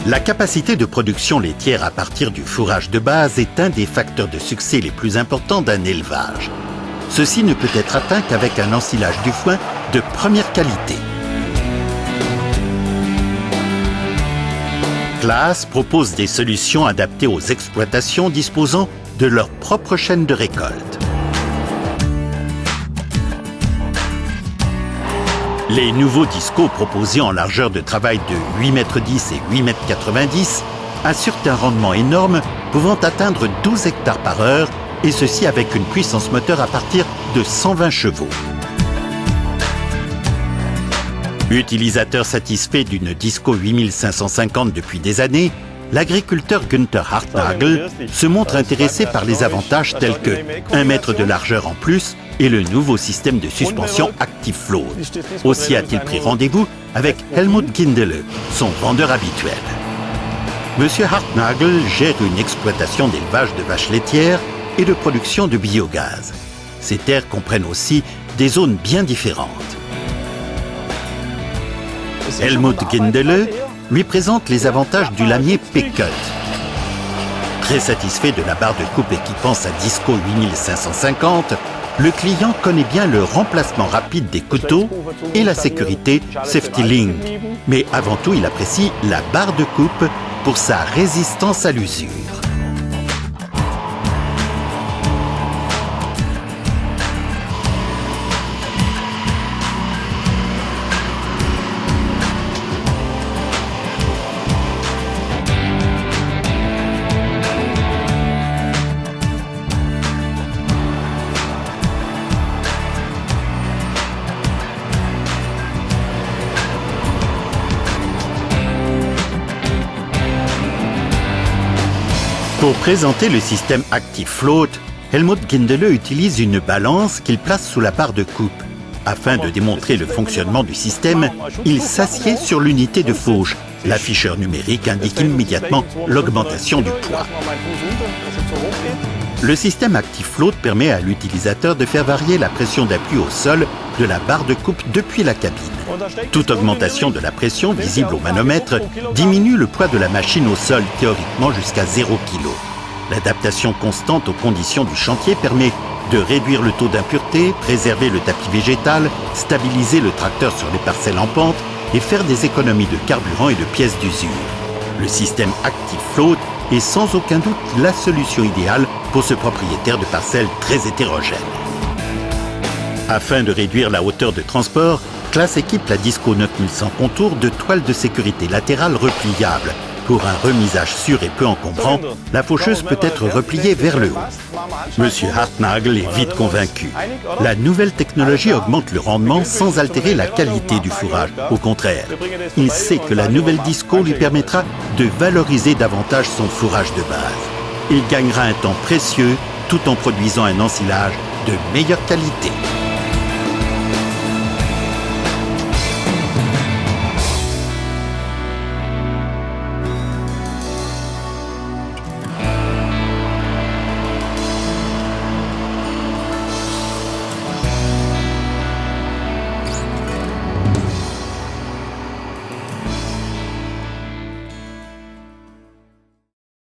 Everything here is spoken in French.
La capacité de production laitière à partir du fourrage de base est un des facteurs de succès les plus importants d'un élevage. Ceci ne peut être atteint qu'avec un ensilage du foin de première qualité. Claas propose des solutions adaptées aux exploitations disposant de leur propre chaîne de récolte. Les nouveaux discos proposés en largeur de travail de 8,10 m et 8,90 m assurent un rendement énorme pouvant atteindre 12 hectares par heure et ceci avec une puissance moteur à partir de 120 chevaux. Utilisateur satisfait d'une Disco 8550 depuis des années, l'agriculteur Günther Hartnagel se montre intéressé par les avantages tels que 1 mètre de largeur en plus et le nouveau système de suspension Active Float. Aussi a-t-il pris rendez-vous avec Helmut Gindele, son vendeur habituel. Monsieur Hartnagel gère une exploitation d'élevage de vaches laitières et de production de biogaz. Ces terres comprennent aussi des zones bien différentes. Helmut Gindele lui présente les avantages du lamier P-Cut. Très satisfait de la barre de coupe équipant sa Disco 8550, le client connaît bien le remplacement rapide des couteaux et la sécurité Safety Link. Mais avant tout, il apprécie la barre de coupe pour sa résistance à l'usure. Pour présenter le système Active Float, Helmut Gindele utilise une balance qu'il place sous la barre de coupe. Afin de démontrer le fonctionnement du système, il s'assied sur l'unité de fauche. L'afficheur numérique indique immédiatement l'augmentation du poids. Le système Active Float permet à l'utilisateur de faire varier la pression d'appui au sol de la barre de coupe depuis la cabine. Toute augmentation de la pression visible au manomètre diminue le poids de la machine au sol théoriquement jusqu'à 0 kg. L'adaptation constante aux conditions du chantier permet de réduire le taux d'impureté, préserver le tapis végétal, stabiliser le tracteur sur les parcelles en pente et faire des économies de carburant et de pièces d'usure. Le système Active Float est sans aucun doute la solution idéale pour ce propriétaire de parcelles très hétérogènes. Afin de réduire la hauteur de transport, Claas équipe la Disco 9100 Contour de toiles de sécurité latérales repliables. Pour un remisage sûr et peu encombrant, la faucheuse peut être repliée vers le haut. Monsieur Hartnagel est vite convaincu. La nouvelle technologie augmente le rendement sans altérer la qualité du fourrage. Au contraire, il sait que la nouvelle Disco lui permettra de valoriser davantage son fourrage de base. Il gagnera un temps précieux tout en produisant un ensilage de meilleure qualité.